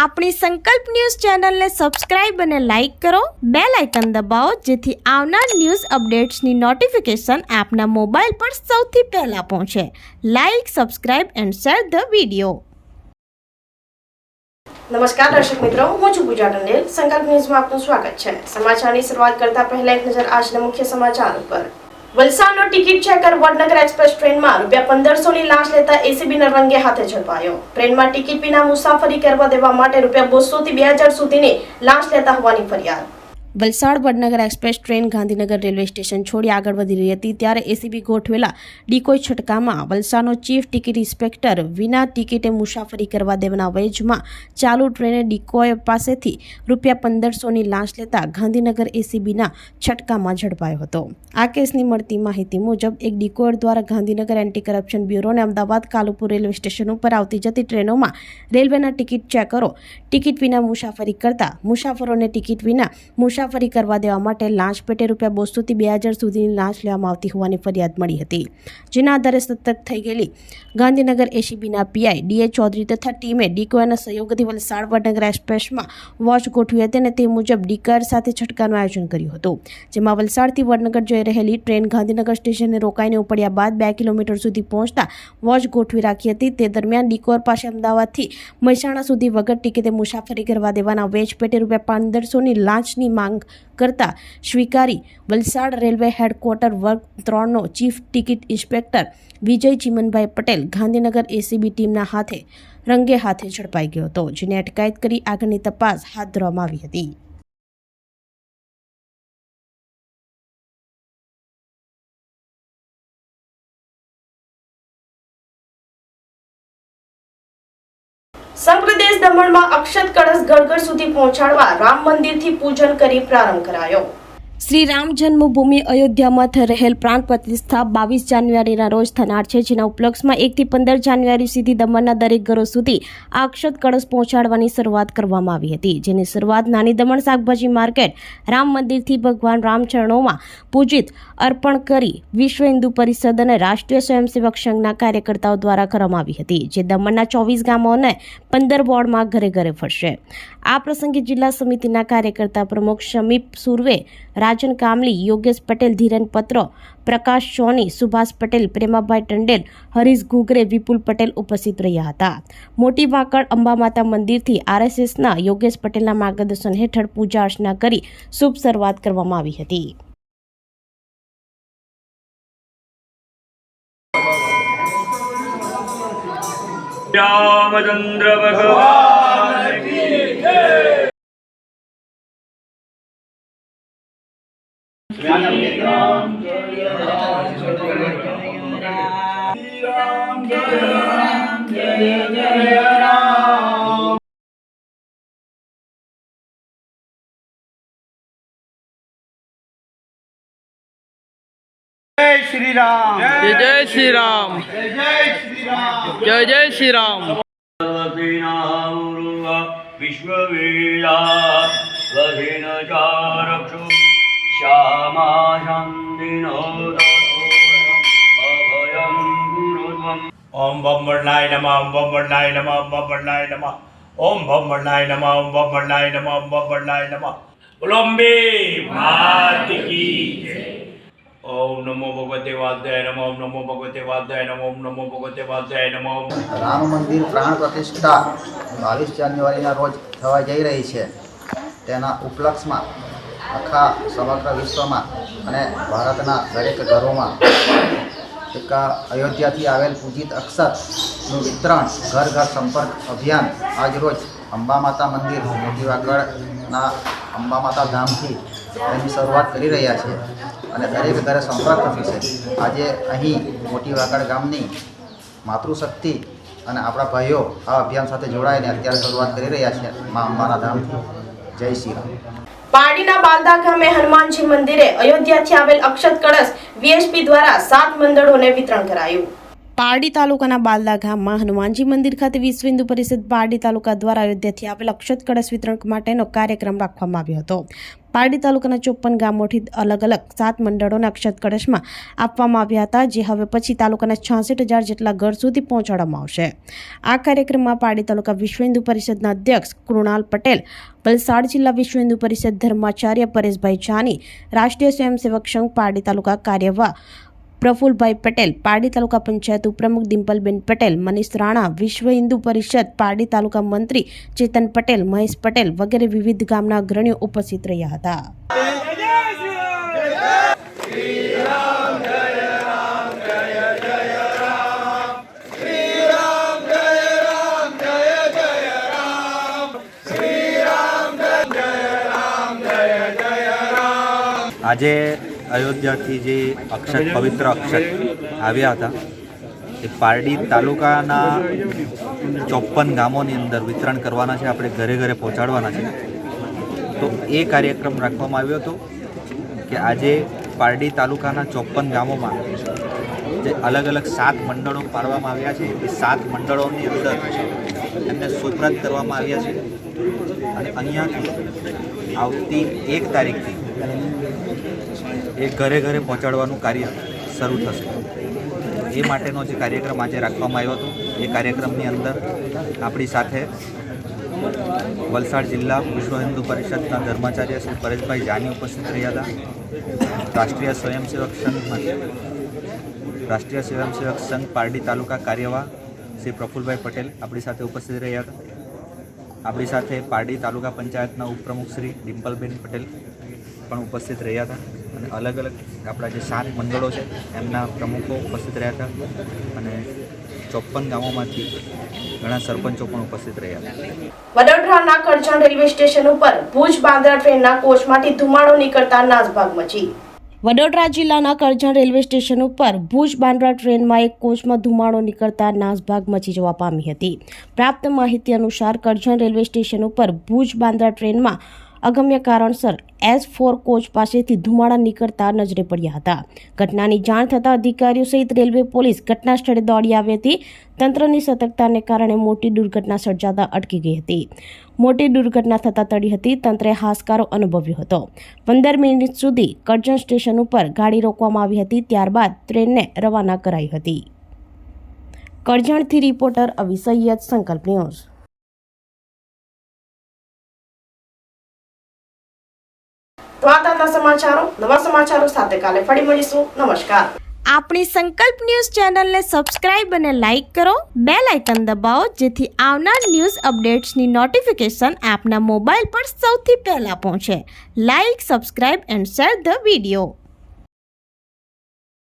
આપણી સંકલ્પ ન્યૂઝ ચેનલને સબસ્ક્રાઇબ અને લાઇક કરો, બેલ આઇકન દબાવો જેથી આવનાર ન્યૂઝ અપડેટ્સની નોટિફિકેશન આપના મોબાઈલ પર સૌથી પહેલા પહોંચે. Like, subscribe and share the video. નમસ્કાર દર્શક મિત્રો, હું છું પૂજા ટંડેલ. સંકલ્પ ન્યૂઝમાં આપનું સ્વાગત છે. સમાચારની શરૂઆત કરતા પહેલા એક નજર આજના મુખ્ય સમાચાર ઉપર. વલસાડનો ટિકિટ ચેકર વડનગર એક્સપ્રેસ ટ્રેનમાં ₹1500ની લાંચ લેતા એસીબીના રંગે હાથે ઝડપાયો. ટ્રેનમાં ટિકિટ વિના મુસાફરી કરવા દેવા માટે ₹200 થી 2000 સુધીની લાંચ લેતા હોવાની ફરિયાદ. Valsad Vadnagar express train Gandhinagar railway station છોડી આગળ વધી રહી હતી ત્યારે એસીબી ગોઠવેલા ડિકોય છટકામાં વલસાડનો ચીફ ટિકિટ ઇન્સ્પેક્ટર વિના ટિકિટે મુસાફરી કરવા દેવાના વેજમાં ચાલુ ટ્રેને ડિકોય પાસેથી ₹1500ની લાંચ લેતા ગાંધીનગર એસીબીના છટકામાં ઝડપાયો હતો. આ કેસની મળતી માહિતી મુજબ એક ડિકોયર દ્વારા ગાંધીનગર એન્ટી કરપ્શન બ્યુરો અને અમદાવાદ કાલુપુર રેલવે સ્ટેશન ઉપર આવતી જતી ટ્રેનોમાં રેલવેના ટિકિટ ચેકરો ટિકિટ વિના મુસાફરી કરતા મુસાફરોને ટિકિટ વિના મુસાફરી કરવા દેવા માટે લાંચ પેટે ₹200 થી 2000 સુધીની લાંચ લેવામાં આવતી હોવાની ફરિયાદ મળી હતી. જેના આધારે સતર્ક થઈ ગયેલી ગાંધીનગર એસીબીના પીઆઈ ડીએ ચૌધરી તથા ટીમે ડિકોયરના સહયોગથી વલસાડ વડનગર એક્સપ્રેસમાં વોચ ગોઠવી હતી અને તે મુજબ ડિકોયર સાથે છટકાનું આયોજન કર્યું હતું. જેમાં વલસાડથી વડનગર જઈ રહેલી ટ્રેન ગાંધીનગર સ્ટેશને રોકાઈને ઉપડ્યા બાદ 2 કિલોમીટર સુધી પહોંચતા વોચ ગોઠવી રાખી હતી. તે દરમિયાન ડિકોયર પાસે અમદાવાદથી મહેસાણા સુધી વગર ટિકિટે મુસાફરી કરવા દેવાના વેજ પેટે ₹1500ની લાંચની માંગ કરતા સ્વીકારી વલસાડ રેલવે હેડક્વાર્ટર વર્ગ 3નો ચીફ ટિકિટ ઇન્સ્પેક્ટર વિજય ચીમનભાઈ પટેલ ગાંધીનગર એસીબી ટીમના હાથે રંગે હાથે ઝડપાઈ ગયો હતો, જેને અટકાયત કરી આગળની તપાસ હાથ ધરવામાં આવી હતી. સમગ્ર દેશ દમણમાં અક્ષત કળશ ઘર સુધી પહોંચાડવા રામ મંદિરથી પૂજન કરી પ્રારંભ કરાયો. શ્રી રામ જન્મભૂમિ અયોધ્યામાં થઈ રહેલ પ્રાણ પ્રતિષ્ઠા 22 જાન્યુઆરીના રોજ થનાર છે, જેના ઉપલક્ષમાં 1 થી 15 જાન્યુઆરી સુધી દમણના દરેક ઘરો સુધી આ અક્ષત કળશ પહોંચાડવાની શરૂઆત કરવામાં આવી હતી. જેની શરૂઆત નાની દમણ શાકભાજી માર્કેટ રામ મંદિરથી ભગવાન રામચરણોમાં પૂજિત અર્પણ કરી વિશ્વ હિન્દુ પરિષદ અને રાષ્ટ્રીય સ્વયંસેવક સંઘના કાર્યકર્તાઓ દ્વારા કરવામાં આવી હતી, જે દમણના 24 ગામો અને 15 વોર્ડમાં ઘરે ઘરે ફરશે. આ પ્રસંગે જિલ્લા સમિતિના કાર્યકર્તા પ્રમુખ સમીપ સુરવે, રાજન કામલી, યોગેશ પટેલ, ધીરેન પત્રો, પ્રકાશ સોની, સુભાષ પટેલ, પ્રેમાભાઈ ટંડેલ, હરીશ ઘુગરે, વિપુલ પટેલ ઉપસ્થિત રહ્યા હતા. મોટી વાકડ અંબામાતા મંદિરથી આરએસએસના યોગેશ પટેલના માર્ગદર્શન હેઠળ પૂજા અર્ચના કરી શુભ શરૂઆત કરવામાં આવી હતી. रामचंद्र भगवान की जय. श्री राम जय राम जय राम जय जय राम. जय श्री राम, जय श्री राम, जय श्री राम, जय श्री राम. विश्ववेदा वधिन चारक्षु श्यामा शान्तिनो अभयं गुरुत्वम्. ओम बम वर्णाय नमः, ओम बम वर्णाय नमः, ओम बम वर्णाय नमः, ओम बम वर्णाय नमः, ओम बम वर्णाय नमः, ओम बम वर्णाय नमः. बोलो अम्बे मात की जय. ओम नमो भगवते वासुदेवाय नमः, ओम नमो भगवते वासुदेवाय नमः, ओम नमो भगवते वासुदेवाय नमः. રામ મંદિર પ્રાણ પ્રતિષ્ઠા 22 જાન્યુઆરીના રોજ થવા જઈ રહી છે. તેના ઉપલક્ષમાં આખા સમગ્ર વિશ્વમાં અને ભારતના દરેક ઘરોમાં એક અયોધ્યાથી આવેલ પૂજિત અક્ષતનું વિતરણ ઘર ઘર સંપર્ક અભિયાન આજરોજ અંબામાતા મંદિર મોટી વાગડના અંબામાતા ધામથી તેની શરૂઆત કરી રહ્યા છે અને દરેક ઘરે સંપર્ક થશે. આજે અહીં મોટી વાગડ ગામની માતૃશક્તિ અને આપણા ભાઈઓ આ અભિયાન સાથે જોડાઈને અત્યારે શરૂઆત કરી રહ્યા છે મા અંબાના ધામથી. જય શ્રી રામ. પારડીના બાલદા ગામે હનુમાનજી મંદિરે અયોધ્યાથી આવેલ અક્ષત કળશ વીએસપી દ્વારા 7 મંડળોને વિતરણ કરાયું. પારડી તાલુકાના બાલદા ગામમાં હનુમાનજી મંદિર ખાતે વિશ્વ હિન્દુ પરિષદ પારડી તાલુકા દ્વારા અયોધ્યાથી આવેલ અક્ષત કળશ વિતરણ માટેનો કાર્યક્રમ રાખવામાં આવ્યો હતો. પારડી તાલુકાના 54 ગામોથી અલગ અલગ 7 મંડળોના અક્ષત કળશમાં આપવામાં આવ્યા હતા, જે હવે પછી તાલુકાના 66,000 જેટલા ઘર સુધી પહોંચાડવામાં આવશે. આ કાર્યક્રમમાં પારડી તાલુકા વિશ્વ હિન્દુ પરિષદના અધ્યક્ષ કૃણાલ પટેલ, વલસાડ જિલ્લા વિશ્વ હિન્દુ પરિષદ ધર્માચાર્ય પરેશભાઈ જાની, રાષ્ટ્રીય સ્વયંસેવક સંઘ પારડી તાલુકા કાર્યવાહ પ્રફુલભાઈ પટેલ, પારડી તાલુકા પંચાયત ઉપપ્રમુખ ડિમ્પલબેન પટેલ, મનીષ રાણા, વિશ્વ હિન્દુ પરિષદ પારડી તાલુકા મંત્રી ચેતન પટેલ, મહેશ પટેલ વગેરે વિવિધ ગામના અગ્રણીઓ ઉપસ્થિત રહ્યા હતા. આજે અયોધ્યાથી જે પવિત્ર અક્ષત આવ્યા હતા એ પારડી તાલુકાના 54 ગામોની અંદર વિતરણ કરવાના છે, આપણે ઘરે ઘરે પહોંચાડવાના છે. તો એ કાર્યક્રમ રાખવામાં આવ્યો હતો કે આજે પારડી તાલુકાના 54 ગામોમાં જે અલગ અલગ 7 મંડળો પાડવામાં આવ્યા છે, એ 7 મંડળોની અંદર એમને સુપ્રત કરવામાં આવ્યા છે અને અહીંયાથી આવતી 1 તારીખથી એ ઘરે ઘરે પહોંચાડવાનું કાર્ય શરૂ થશે. એ માટેનો જે કાર્યક્રમ આજે રાખવામાં આવ્યો હતો, એ કાર્યક્રમની અંદર આપણી સાથે વલસાડ જિલ્લા વિશ્વ હિન્દુ પરિષદના ધર્માચાર્ય શ્રી પરેશભાઈ જાની ઉપસ્થિત રહ્યા હતા. રાષ્ટ્રીય સ્વયંસેવક સંઘ પારડી તાલુકા કાર્યવાહ શ્રી પ્રફુલભાઈ પટેલ આપણી સાથે ઉપસ્થિત રહ્યા હતા. આપણી સાથે પારડી તાલુકા પંચાયતના ઉપપ્રમુખ શ્રી ડિમ્પલબેન પટેલ પણ ઉપસ્થિત રહ્યા હતા અને અલગ અલગ આપણા જે 7 મંડળો છે એમના પ્રમુખો ઉપસ્થિત રહ્યા હતા અને 54 ગામોમાંથી ઘણા સરપંચો પણ ઉપસ્થિત રહ્યા હતા. વડોદરાના કરજણ રેલવે સ્ટેશન ઉપર ભુજ બાંદ્રા ટ્રેનના કોચમાંથી ધુમાડો નીકળતા નાસભાગ મચી. વડોદરા જિલ્લાના કરજણ રેલવે સ્ટેશન ઉપર ભુજ બાંદ્રા ટ્રેનમાં એક કોચમાં ધુમાડો નીકળતા નાસભાગ મચી જવા પામી હતી. પ્રાપ્ત માહિતી અનુસાર કરજણ રેલવે સ્ટેશન ઉપર ભુજ બાંદ્રા ટ્રેનમાં અગમ્ય કારણસર S4 કોચ પાસેથી ધુમાડા નીકળતા નજરે પડ્યા હતા. ઘટનાની જાણ થતાં અધિકારીઓ સહિત રેલવે પોલીસ ઘટના સ્થળે દોડી આવી હતી. તંત્રની સતર્કતાને કારણે મોટી દુર્ઘટના સર્જાતા અટકી ગઈ હતી. મોટી દુર્ઘટના થતાં ટળી હતી. તંત્રે હાશકારો અનુભવ્યો હતો. 15 મિનિટ સુધી કરજણ સ્ટેશન ઉપર ગાડી રોકવામાં આવી હતી. ત્યારબાદ ટ્રેનને રવાના કરાઈ હતી. કરજણથી રિપોર્ટર અવી સૈયદ, સંકલ્પ ન્યૂઝ. તો આ હતા સમાચારો. નવા સમાચારો સાથે કાલે ફરી મળીશું. નમસ્કાર. આપણી સંકલ્પ ન્યૂઝ ચેનલને સબસ્ક્રાઇબ અને લાઇક કરો. બેલ આઇકન દબાવો જેથી આવનાર ન્યૂઝ અપડેટ્સની નોટિફિકેશન આપના મોબાઈલ પર સૌથી પહેલા પહોંચે. Like, subscribe and share the video.